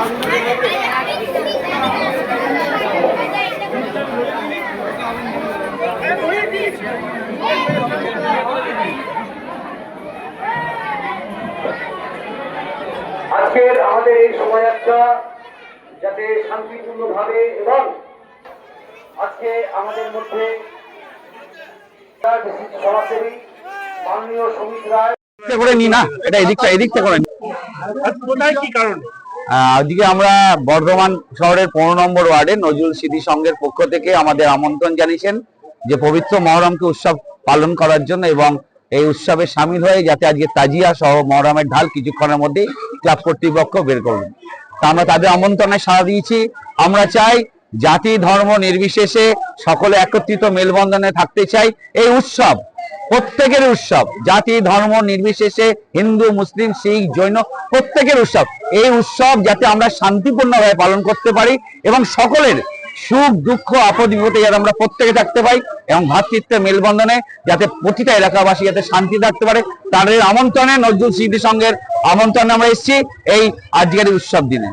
আজকের আমাদের এই শোভাযাত্রা যাতে শান্তিপূর্ণভাবে এবং আজকে আমাদের মধ্যে সমাজসেবী মাননীয় সমিত রায় করে নি না, এটা এদিকটা করে নি। কি কারণে আজকে আমরা বর্ধমান শহরের 15 নম্বর ওয়ার্ডে নজরুল স্মৃতি সংঘের পক্ষ থেকে আমাদের আমন্ত্রণ জানিয়েছেন যে পবিত্র মহরমকে উৎসব পালন করার জন্য এবং এই উৎসবে সামিল হয়ে যাতে আজকে তাজিয়া সহ মহরমের ঢাল কিছুক্ষণের মধ্যেই ক্লাব কর্তৃপক্ষ বের করবেন। তা আমরা তাদের আমন্ত্রণে সাড়া দিয়েছি। আমরা চাই জাতি ধর্ম নির্বিশেষে সকলে একত্রিত মেলবন্ধনে থাকতে চাই। এই উৎসব প্রত্যেকের উৎসব, জাতি ধর্ম নির্বিশেষে হিন্দু মুসলিম শিখ জৈন প্রত্যেকের উৎসব। এই উৎসব যাতে আমরা শান্তিপূর্ণভাবে পালন করতে পারি এবং সকলের সুখ দুঃখ আপদ বিপদে যাতে আমরা প্রত্যেকে থাকতে পারি এবং ভ্রাতৃত্বের মেলবন্ধনে যাতে প্রতিটা এলাকাবাসী যাতে শান্তি থাকতে পারে, তাদের আমন্ত্রণে নজরুল স্মৃতি সংঘের আমন্ত্রণে আমরা এসেছি এই আজকের উৎসব দিনে।